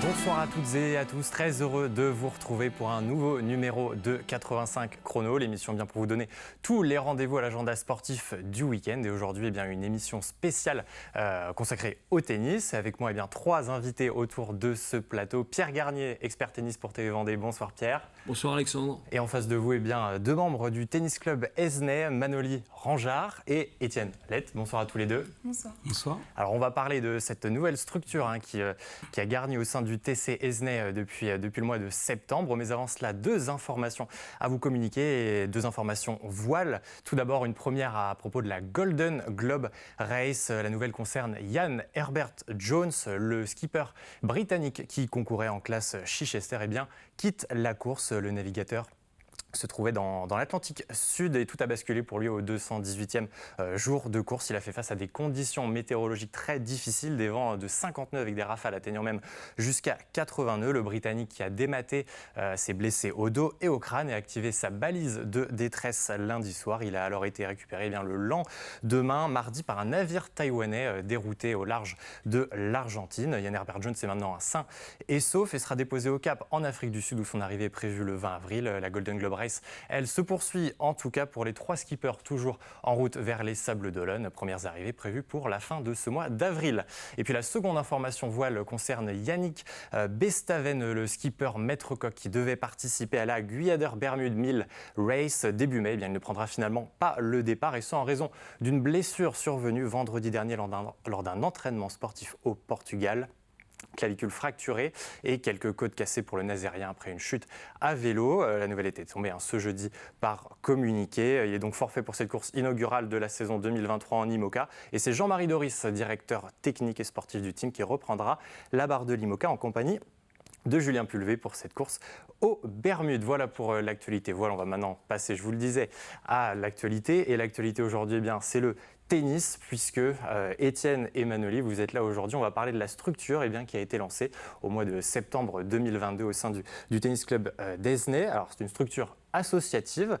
Bonsoir à toutes et à tous, très heureux de vous retrouver pour un nouveau numéro de 85 Chrono, l'émission bien pour vous donner tous les rendez-vous à l'agenda sportif du week-end. Et aujourd'hui, une émission spéciale consacrée au tennis. Avec moi, trois invités autour de ce plateau. Pierre Garnier, expert tennis pour TV Vendée. Bonsoir Pierre. Bonsoir Alexandre. Et en face de vous, deux membres du tennis club Esnay, Manoli Rangeard et Étienne Lett. Bonsoir à tous les deux. Bonsoir. Bonsoir. Alors on va parler de cette nouvelle structure qui a garni au sein du TC Esnay depuis le mois de septembre. Mais avant cela, deux informations à vous communiquer, et deux informations voiles. Tout d'abord, une première à propos de la Golden Globe Race. La nouvelle concerne Ian Herbert Jones, le skipper britannique qui concourait en classe Chichester, quitte la course. Le navigateur se trouvait dans l'Atlantique Sud et tout a basculé pour lui au 218e jour de course. Il a fait face à des conditions météorologiques très difficiles, des vents de 50 nœuds avec des rafales atteignant même jusqu'à 80 nœuds. Le Britannique qui a dématé s'est blessé au dos et au crâne et a activé sa balise de détresse lundi soir. Il a alors été récupéré le lendemain, mardi, par un navire taïwanais dérouté au large de l'Argentine. Ian Herbert Jones est maintenant sain et sauf et sera déposé au Cap en Afrique du Sud où son arrivée est prévue le 20 avril. La Golden Globe Race, elle se poursuit en tout cas pour les trois skippers toujours en route vers les Sables d'Olonne. Premières arrivées prévues pour la fin de ce mois d'avril. Et puis la seconde information voile concerne Yannick Bestaven, le skipper maître coq qui devait participer à la Guyaders Bermude 1000 Race début mai. Il ne prendra finalement pas le départ et ce en raison d'une blessure survenue vendredi dernier lors d'un entraînement sportif au Portugal. Clavicule fracturée et quelques côtes cassées pour le Nazérien après une chute à vélo. La nouvelle était tombée ce jeudi par communiqué. Il est donc forfait pour cette course inaugurale de la saison 2023 en IMOCA. Et c'est Jean-Marie Doris, directeur technique et sportif du team, qui reprendra la barre de l'IMOCA en compagnie de Julien Pulvé pour cette course aux Bermudes. Voilà pour l'actualité. Voilà, on va maintenant passer, je vous le disais, à l'actualité. Et l'actualité aujourd'hui, c'est le tennis, puisque Étienne et Manoli, vous êtes là aujourd'hui. On va parler de la structure qui a été lancée au mois de septembre 2022 au sein du tennis club d'Esnay. Alors, c'est une structure associative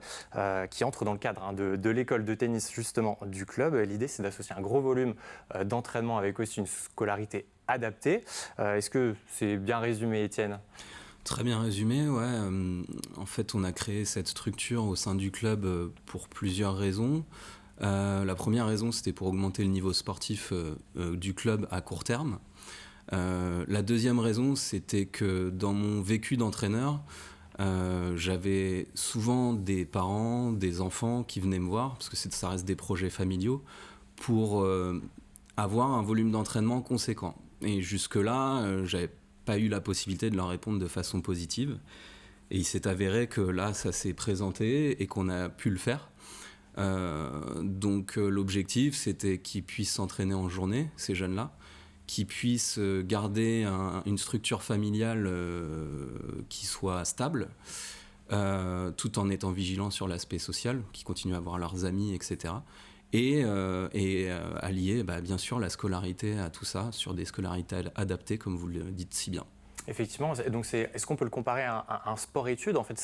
qui entre dans le cadre de l'école de tennis justement du club. L'idée, c'est d'associer un gros volume d'entraînement avec aussi une scolarité adaptée. Est-ce que c'est bien résumé, Étienne ? Très bien résumé, ouais. En fait, on a créé cette structure au sein du club pour plusieurs raisons. La première raison, c'était pour augmenter le niveau sportif du club à court terme. La deuxième raison, c'était que dans mon vécu d'entraîneur, j'avais souvent des parents, des enfants qui venaient me voir, parce que ça reste des projets familiaux, pour avoir un volume d'entraînement conséquent. Et jusque-là, j'avais pas eu la possibilité de leur répondre de façon positive. Et il s'est avéré que là, ça s'est présenté et qu'on a pu le faire. Donc l'objectif, c'était qu'ils puissent s'entraîner en journée, ces jeunes-là, qu'ils puissent garder une structure familiale qui soit stable, tout en étant vigilants sur l'aspect social, qui continuent à voir leurs amis, etc. Et allier, bien sûr, la scolarité à tout ça, sur des scolarités adaptées, comme vous le dites si bien. Effectivement, donc est-ce qu'on peut le comparer à un sport-études ? En fait,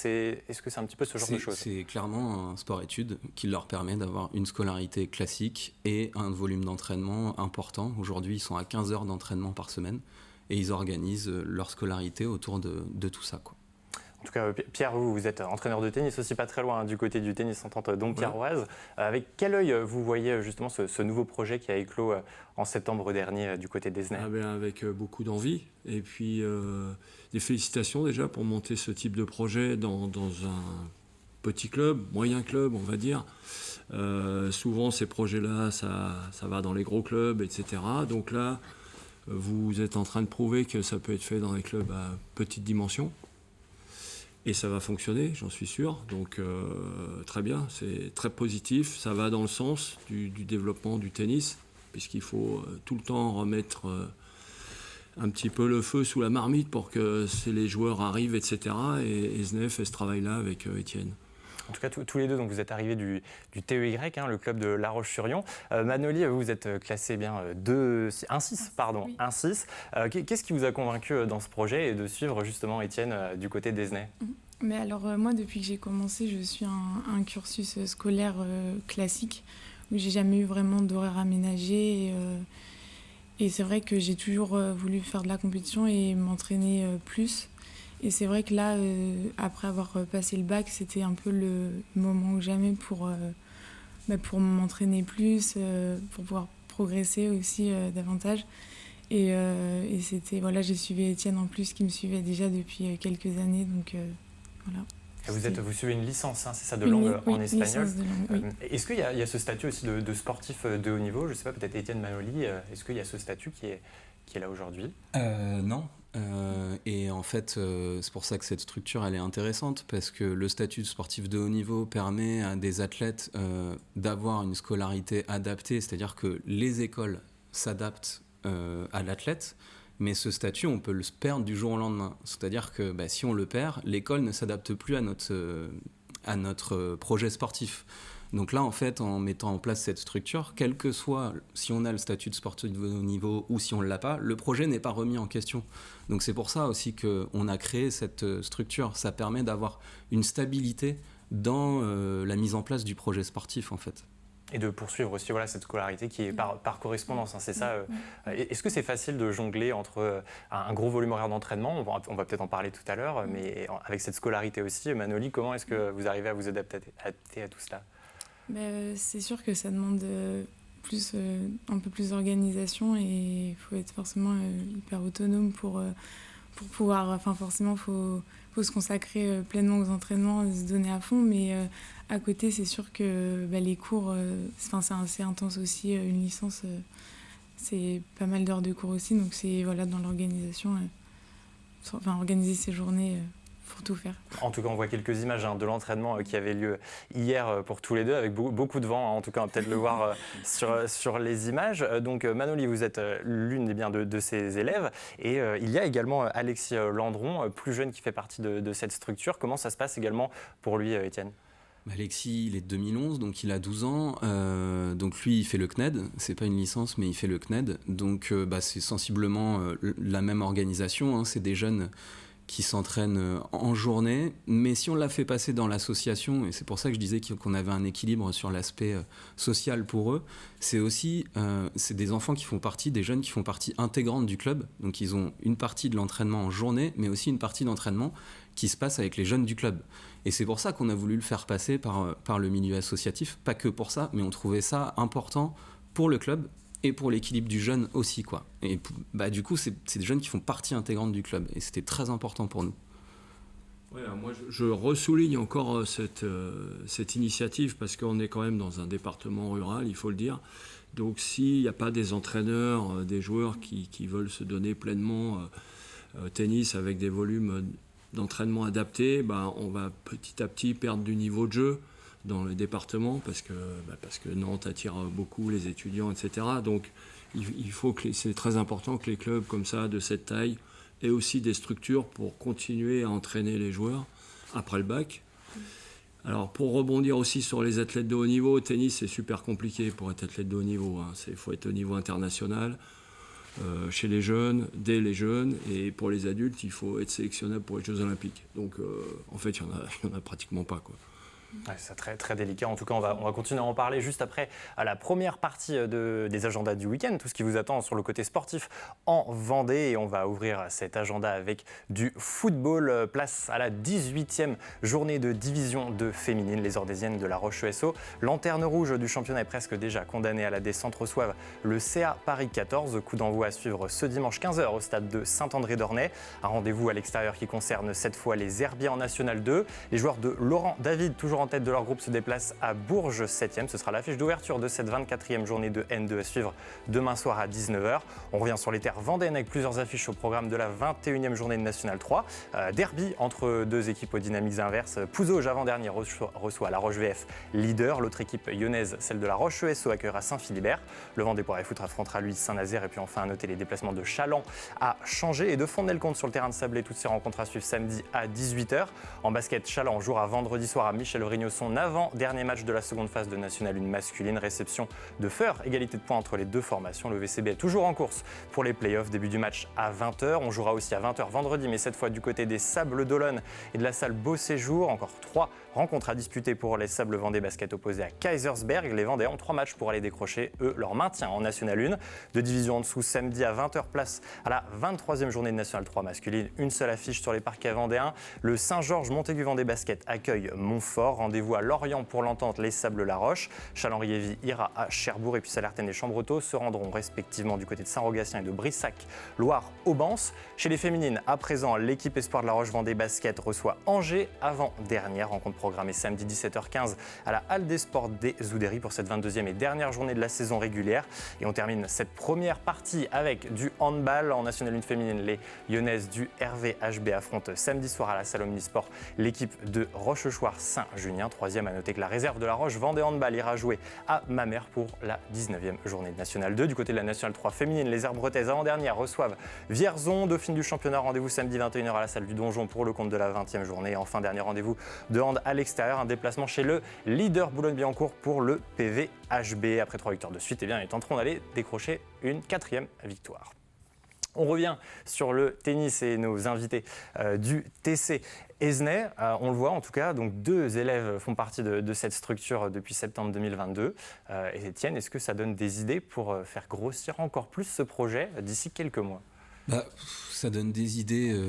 est-ce que c'est un petit peu ce genre de choses ? C'est clairement un sport-études qui leur permet d'avoir une scolarité classique et un volume d'entraînement important. Aujourd'hui, ils sont à 15 heures d'entraînement par semaine et ils organisent leur scolarité autour de tout ça, quoi. En tout cas, Pierre, vous êtes entraîneur de tennis aussi pas très loin du côté du tennis entente Dompierroise. Avec quel œil vous voyez justement ce nouveau projet qui a éclos en septembre dernier du côté d'Esnay ? Avec beaucoup d'envie et puis des félicitations déjà pour monter ce type de projet dans un petit club, moyen club on va dire. Souvent ces projets-là, ça va dans les gros clubs, etc. Donc là, vous êtes en train de prouver que ça peut être fait dans des clubs à petite dimension. Et ça va fonctionner, j'en suis sûr. Donc très bien, c'est très positif. Ça va dans le sens du développement du tennis, puisqu'il faut tout le temps remettre un petit peu le feu sous la marmite pour que les joueurs arrivent, etc. Et Esnay fait ce travail-là avec Étienne. En tout cas, tous les deux, donc vous êtes arrivés du TEY, le club de La Roche-sur-Yon. Manoli, vous êtes classé 1-6. Oui. 1-6. Qu'est-ce qui vous a convaincu dans ce projet et de suivre justement Étienne du côté d'Esnay ? Mais alors, moi, depuis que j'ai commencé, je suis un cursus scolaire classique où j'ai jamais eu vraiment d'horaire aménagé. Et c'est vrai que j'ai toujours voulu faire de la compétition et m'entraîner plus. Et c'est vrai que là, après avoir passé le bac, c'était un peu le moment ou jamais pour m'entraîner plus, pour pouvoir progresser aussi davantage. Et c'était, voilà, j'ai suivi Étienne en plus, qui me suivait déjà depuis quelques années. Donc voilà. Et vous suivez une licence, hein, c'est ça, de langue en espagnol. Licence de langue, oui. Est-ce qu'il y a ce statut aussi de sportif de haut niveau? Je ne sais pas, peut-être Étienne Manoli, est-ce qu'il y a ce statut qui est là aujourd'hui? Non. Et en fait, c'est pour ça que cette structure elle est intéressante, parce que le statut de sportif de haut niveau permet à des athlètes d'avoir une scolarité adaptée, c'est-à-dire que les écoles s'adaptent à l'athlète, mais ce statut on peut le perdre du jour au lendemain. C'est-à-dire que si on le perd, l'école ne s'adapte plus à notre projet sportif. Donc là, en fait, en mettant en place cette structure, quel que soit si on a le statut de sportif de haut niveau ou si on ne l'a pas, le projet n'est pas remis en question. Donc c'est pour ça aussi qu'on a créé cette structure. Ça permet d'avoir une stabilité dans la mise en place du projet sportif, en fait. Et de poursuivre aussi cette scolarité qui est par correspondance, hein, c'est ça. Est-ce que c'est facile de jongler entre un gros volume horaire d'entraînement, on va peut-être en parler tout à l'heure, mais avec cette scolarité aussi, Manoli, comment est-ce que vous arrivez à vous adapter à tout cela? C'est sûr que ça demande un peu plus d'organisation, et il faut être forcément hyper autonome pour pouvoir... Enfin, forcément, faut se consacrer pleinement aux entraînements, se donner à fond, mais à côté, c'est sûr que les cours, c'est assez intense aussi. Une licence, c'est pas mal d'heures de cours aussi, donc c'est dans l'organisation, organiser ses journées... pour tout faire. En tout cas, on voit quelques images de l'entraînement qui avait lieu hier pour tous les deux, avec beaucoup de vent. En tout cas, on va peut-être le voir sur les images. Donc, Manoli, vous êtes l'une de ses élèves. Et il y a également Alexis Landron, plus jeune, qui fait partie de cette structure. Comment ça se passe également pour lui, Étienne? Alexis, il est de 2011, donc il a 12 ans. Donc lui, il fait le CNED. C'est pas une licence, mais il fait le CNED. Donc c'est sensiblement la même organisation. Hein. C'est des jeunes qui s'entraînent en journée, mais si on l'a fait passer dans l'association, et c'est pour ça que je disais qu'on avait un équilibre sur l'aspect social pour eux, c'est aussi c'est des enfants qui font partie, des jeunes qui font partie intégrante du club, donc ils ont une partie de l'entraînement en journée, mais aussi une partie d'entraînement qui se passe avec les jeunes du club. Et c'est pour ça qu'on a voulu le faire passer par le milieu associatif, pas que pour ça, mais on trouvait ça important pour le club, et pour l'équilibre du jeune aussi, quoi. Et du coup, c'est des jeunes qui font partie intégrante du club, et c'était très important pour nous. Ouais, moi, je ressouligne encore cette initiative, parce qu'on est quand même dans un département rural, il faut le dire. Donc s'il n'y a pas des entraîneurs, des joueurs qui veulent se donner pleinement tennis avec des volumes d'entraînement adaptés, on va petit à petit perdre du niveau de jeu dans le département, parce que Nantes attire beaucoup les étudiants, etc. Donc il faut c'est très important que les clubs comme ça, de cette taille, aient aussi des structures pour continuer à entraîner les joueurs après le bac. Alors pour rebondir aussi sur les athlètes de haut niveau, au tennis c'est super compliqué pour être athlète de haut niveau. Il faut être au niveau international, chez les jeunes, dès les jeunes, et pour les adultes il faut être sélectionnable pour les Jeux Olympiques. Donc en fait il n'y en a pratiquement pas, quoi. Ouais, c'est très, très délicat. En tout cas, on va continuer à en parler juste après à la première partie des agendas du week-end, tout ce qui vous attend sur le côté sportif en Vendée. Et on va ouvrir cet agenda avec du football. Place à la 18e journée de division 2 féminine. Les Ordésiennes de La Roche-ESO, lanterne rouge du championnat, est presque déjà condamnée à la descente, reçoivent le CA Paris 14. Coup d'envoi à suivre ce dimanche 15h au stade de Saint-André-d'Ornay. Un rendez-vous à l'extérieur qui concerne cette fois les Herbiers en National 2. Les joueurs de Laurent David, toujours en tête de leur groupe, se déplacent à Bourges 7e. Ce sera l'affiche d'ouverture de cette 24e journée de N2 à suivre demain soir à 19h. On revient sur les terres vendéennes avec plusieurs affiches au programme de la 21e journée de National 3. Derby entre deux équipes aux dynamiques inverses. Pouzauges, avant-dernier, reçoit la Roche VF leader. L'autre équipe lyonnaise, celle de la Roche-ESO, accueillera Saint-Philibert. Le Vendée Poids et Foot affrontera lui Saint-Nazaire. Et puis enfin à noter les déplacements de Chaland à Changé et de Fontenay-le-Comte sur le terrain de Sablé. Toutes ces rencontres à suivre samedi à 18h. En basket, Chaland jouera vendredi soir à Michel Brignon, son avant-dernier match de la seconde phase de National 1 masculine. Réception de Feur, égalité de points entre les deux formations. Le VCB est toujours en course pour les playoffs. Début du match à 20h. On jouera aussi à 20h vendredi, mais cette fois du côté des Sables d'Olonne et de la salle Beau Séjour. Encore 3 rencontres à disputer pour les Sables Vendée Basket opposés à Kaisersberg. Les Vendéens ont 3 matchs pour aller décrocher, eux, leur maintien en National 1. De division en dessous, samedi à 20h, place à la 23e journée de National 3 masculine. Une seule affiche sur les parquets vendéens. Le Saint-Georges Montaigu Vendée Basket accueille Montfort. Rendez-vous à Lorient pour l'entente les Sables-la-Roche. Chalon-Riévy ira à Cherbourg et puis Salertaine et Chambretot se rendront respectivement du côté de Saint-Rogatien et de Brissac, Loire-Aubance. Chez les féminines, à présent, l'équipe Espoir de la Roche Vendée Basket reçoit Angers avant-dernière rencontre programmée samedi 17h15 à la Halle des Sports des Oudéry pour cette 22e et dernière journée de la saison régulière. Et on termine cette première partie avec du handball en National 1 féminine. Les Lyonnaises du RVHB affrontent samedi soir à la salle Omnisport l'équipe de Rochechouart-Saint-Junien. Troisième, à noter que la réserve de la Roche Vendée Handball ira jouer à Mamers pour la 19e journée de National 2. Du côté de la National 3 féminine, les Herbretaises avant-dernière reçoivent Vierzon, dauphine du championnat. Rendez-vous samedi 21h à la salle du Donjon pour le compte de la 20e journée. Et enfin, dernier rendez-vous de hand à l'extérieur, un déplacement chez le leader Boulogne-Billancourt pour le PVHB. Après 3 victoires de suite, ils tenteront d'aller décrocher une 4e victoire. On revient sur le tennis et nos invités du TC Esnay. On le voit en tout cas, donc 2 élèves font partie de cette structure depuis septembre 2022. Et Étienne, est-ce que ça donne des idées pour faire grossir encore plus ce projet d'ici quelques mois ? Ça donne des idées,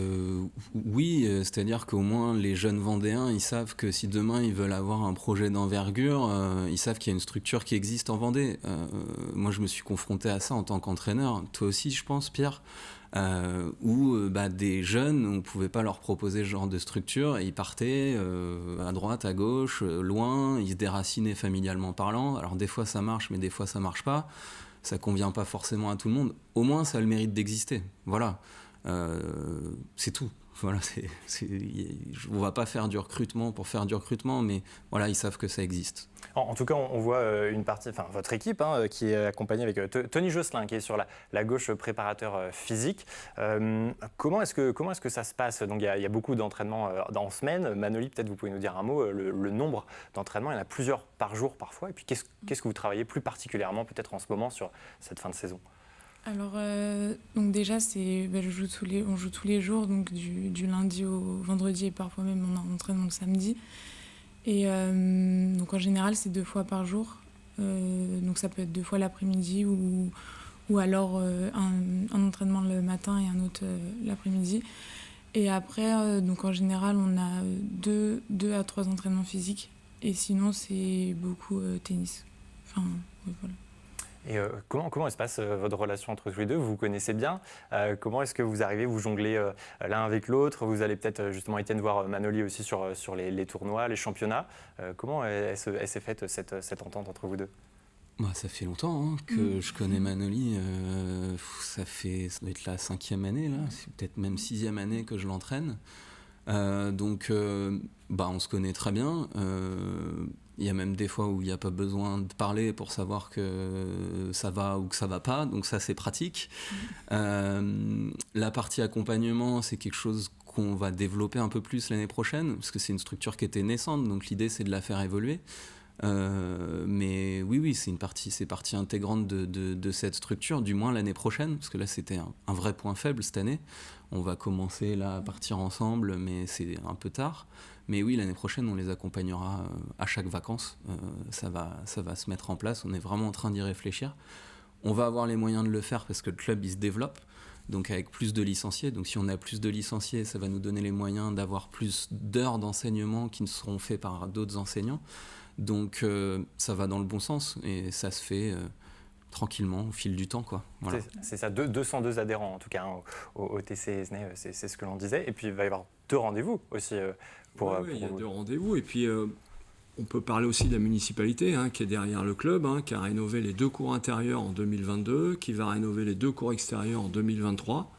oui, c'est-à-dire qu'au moins les jeunes Vendéens, ils savent que si demain ils veulent avoir un projet d'envergure, ils savent qu'il y a une structure qui existe en Vendée. Moi je me suis confronté à ça en tant qu'entraîneur, toi aussi je pense Pierre, où des jeunes, on ne pouvait pas leur proposer ce genre de structure et ils partaient à droite, à gauche, loin, ils se déracinaient familialement parlant. Alors des fois ça marche, mais des fois ça marche pas. Ça convient pas forcément à tout le monde. Au moins, ça a le mérite d'exister. Voilà. C'est tout. Voilà, on va pas faire du recrutement pour faire du recrutement, mais voilà, ils savent que ça existe. En tout cas, on voit une partie, votre équipe qui est accompagnée avec Tony Josselin, qui est sur la gauche préparateur physique. Comment est-ce que ça se passe ? Donc, il y a beaucoup d'entraînements en semaine. Manoli, peut-être vous pouvez nous dire un mot, le nombre d'entraînements, il y en a plusieurs par jour parfois. Et puis, qu'est-ce que vous travaillez plus particulièrement peut-être en ce moment sur cette fin de saison ? Alors, donc déjà, on joue tous les jours, donc du lundi au vendredi et parfois même on a un entraînement le samedi. Et donc en général, c'est 2 fois par jour. Donc ça peut être 2 fois l'après-midi ou alors un entraînement le matin et un autre l'après-midi. Et après, donc en général, on a 2 à 3 entraînements physiques. Et sinon, c'est beaucoup tennis. Enfin, ouais, voilà. Et comment se passe votre relation entre tous les deux ? Vous vous connaissez bien. Comment est-ce que vous arrivez, vous jonglez l'un avec l'autre ? Vous allez peut-être justement, Étienne, voir Manoli aussi sur les tournois, les championnats. Comment elle s'est faite cette entente entre vous deux ? Ça fait longtemps que je connais Manoli. Ça doit être la 5e année, là. C'est peut-être même 6e année que je l'entraîne. Donc, on se connaît très bien. Il y a même des fois où il n'y a pas besoin de parler pour savoir que ça va ou que ça ne va pas. Donc ça, c'est pratique. La partie accompagnement, c'est quelque chose qu'on va développer un peu plus l'année prochaine, parce que c'est une structure qui était naissante. Donc l'idée, c'est de la faire évoluer. Mais oui, c'est partie intégrante de cette structure, du moins l'année prochaine, parce que là, c'était un vrai point faible cette année. On va commencer là à partir ensemble, mais c'est un peu tard. Mais oui, l'année prochaine, on les accompagnera à chaque vacances. Ça va se mettre en place. On est vraiment en train d'y réfléchir. On va avoir les moyens de le faire parce que le club, il se développe. Donc avec plus de licenciés. Donc si on a plus de licenciés, ça va nous donner les moyens d'avoir plus d'heures d'enseignement qui ne seront faites par d'autres enseignants. Donc ça va dans le bon sens et ça se fait tranquillement au fil du temps, quoi. Voilà. C'est ça, 202 adhérents en tout cas au TC Esnay, c'est ce que l'on disait. Et puis il va y avoir 2 rendez-vous aussi. Il y a 2 rendez-vous. Et puis on peut parler aussi de la municipalité qui est derrière le club, qui a rénové les 2 cours intérieurs en 2022, qui va rénover les 2 cours extérieurs en 2023.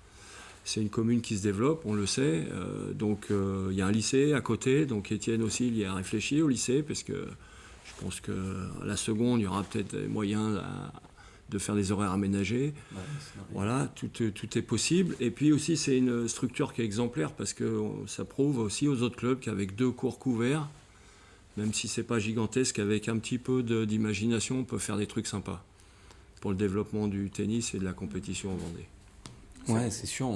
C'est une commune qui se développe, on le sait. Donc il y a un lycée à côté. Donc Étienne aussi, il y a réfléchi au lycée, parce que je pense qu'à la seconde, il y aura peut-être moyen de faire des horaires aménagés. Ouais, voilà, tout est possible. Et puis aussi, c'est une structure qui est exemplaire, parce que ça prouve aussi aux autres clubs qu'avec 2 cours couverts, Même si c'est pas gigantesque, avec un petit peu d'imagination, on peut faire des trucs sympas pour le développement du tennis et de la compétition en Vendée. Ouais, c'est sûr.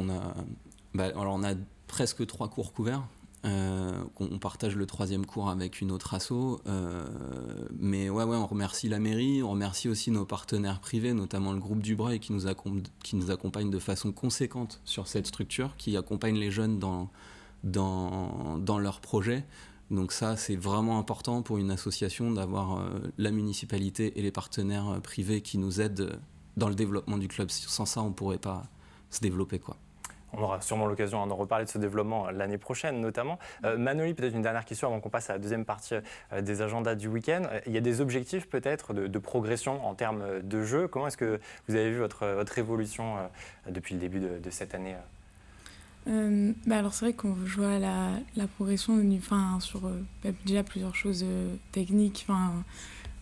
Alors on a presque 3 cours couverts. On partage le 3e cours avec une autre asso. Mais on remercie la mairie, on remercie aussi nos partenaires privés, notamment le groupe Dubreuil qui nous accompagne de façon conséquente sur cette structure, qui accompagne les jeunes dans leurs projets. Donc ça, c'est vraiment important pour une association d'avoir la municipalité et les partenaires privés qui nous aident dans le développement du club. Sans ça, on ne pourrait pas se développer, quoi. On aura sûrement l'occasion d'en reparler de ce développement l'année prochaine notamment. Manoli, peut-être une dernière question avant qu'on passe à la deuxième partie des agendas du week-end. Il y a des objectifs peut-être de progression en termes de jeu. Comment est-ce que vous avez vu votre évolution depuis le début de cette année Alors c'est vrai qu'on voit la progression sur déjà plusieurs choses techniques,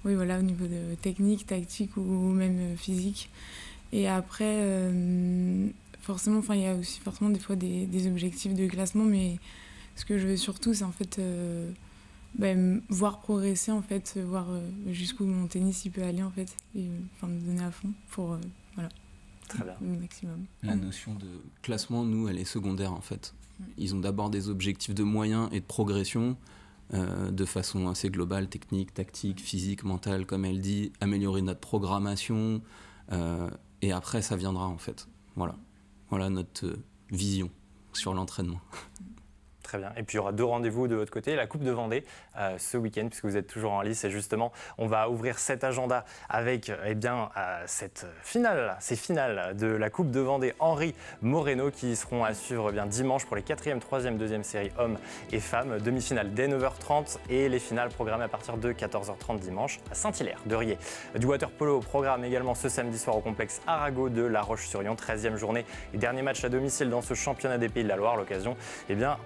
au niveau de technique, tactique ou même physique. Et après, forcément, il y a aussi forcément des fois des objectifs de classement, mais ce que je veux surtout, c'est en fait voir progresser, en fait, voir jusqu'où mon tennis il peut aller, en fait, et me donner à fond pour Très bien. le maximum. La notion de classement, nous, elle est secondaire, en fait. Ils ont d'abord des objectifs de moyens et de progression, de façon assez globale, technique, tactique, physique, mentale, comme elle dit, améliorer notre programmation, et après, ça viendra, en fait. Voilà notre vision sur l'entraînement. Très bien. Et puis il y aura 2 rendez-vous de votre côté. La Coupe de Vendée ce week-end, puisque vous êtes toujours en lice. Et justement, on va ouvrir cet agenda avec ces finales de la Coupe de Vendée Henri Moreno qui seront à suivre dimanche pour les 4e, 3e, 2e séries hommes et femmes. Demi-finale dès 9h30 et les finales programmées à partir de 14h30 dimanche à Saint-Hilaire de Riez. Du water-polo au programme également ce samedi soir au complexe Arago de La Roche-sur-Yon. 13e journée et dernier match à domicile dans ce championnat des Pays de la Loire. L'occasion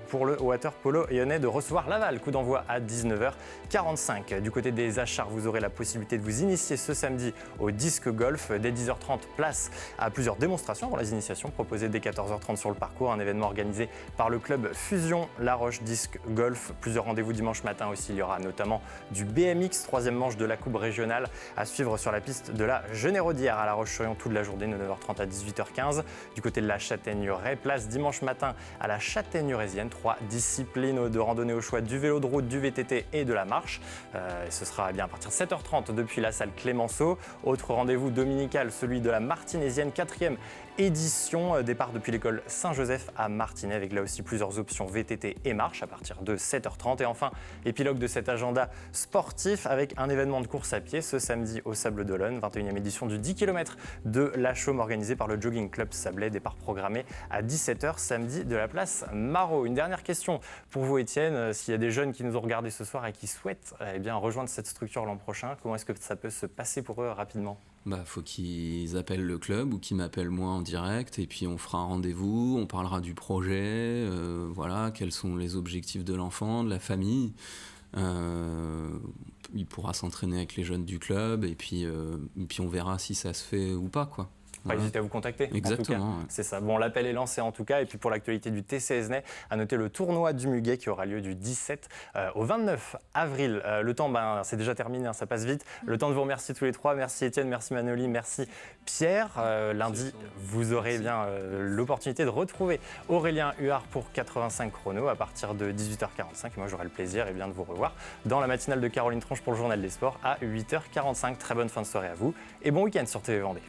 pour le water-polo lyonnais de recevoir Laval. Coup d'envoi à 19h45. Du côté des Achards, vous aurez la possibilité de vous initier ce samedi au disque golf. Dès 10h30, place à plusieurs démonstrations avant les initiations proposées dès 14h30 sur le parcours. Un événement organisé par le club Fusion La Roche Disque Golf. Plusieurs rendez-vous dimanche matin aussi. Il y aura notamment du BMX, 3e manche de la Coupe régionale à suivre sur la piste de la Genéraudière à La Roche-sur-Yon toute la journée de 9h30 à 18h15. Du côté de la Châtaigneraie, place dimanche matin à la Châtaigneraisienne. 3 disciplines de randonnée au choix, du vélo de route, du VTT et de la marche. Et ce sera à partir de 7h30 depuis la salle Clémenceau. Autre rendez-vous dominical, celui de la Martinésienne, 4e édition. Départ depuis l'école Saint-Joseph à Martinez avec là aussi plusieurs options VTT et marche à partir de 7h30. Et enfin, épilogue de cet agenda sportif avec un événement de course à pied ce samedi au Sable d'Olonne, 21e édition du 10 km de la Chaume organisée par le Jogging Club Sablé. Départ programmé à 17h samedi de la place Marot. Une dernière question pour vous, Étienne. S'il y a des jeunes qui nous ont regardés ce soir et qui souhaitent rejoindre cette structure l'an prochain, comment est-ce que ça peut se passer pour eux rapidement ? Faut qu'ils appellent le club ou qu'ils m'appellent moi en direct et puis on fera un rendez-vous, on parlera du projet, quels sont les objectifs de l'enfant, de la famille. Il pourra s'entraîner avec les jeunes du club et puis on verra si ça se fait ou pas, quoi. Pas hésiter à vous contacter. Exactement. En tout cas, c'est ça. Bon, l'appel est lancé en tout cas. Et puis pour l'actualité du TC Esnay, à noter le tournoi du Muguet qui aura lieu du 17 au 29 avril. Le temps, c'est déjà terminé, ça passe vite. Le temps de vous remercier tous les trois. Merci Étienne, merci Manoli, merci Pierre. Lundi, vous aurez l'opportunité de retrouver Aurélien Huard pour 85 chronos à partir de 18h45. Moi, j'aurai le plaisir de vous revoir dans la matinale de Caroline Tronche pour le Journal des Sports à 8h45. Très bonne fin de soirée à vous et bon week-end sur TV Vendée.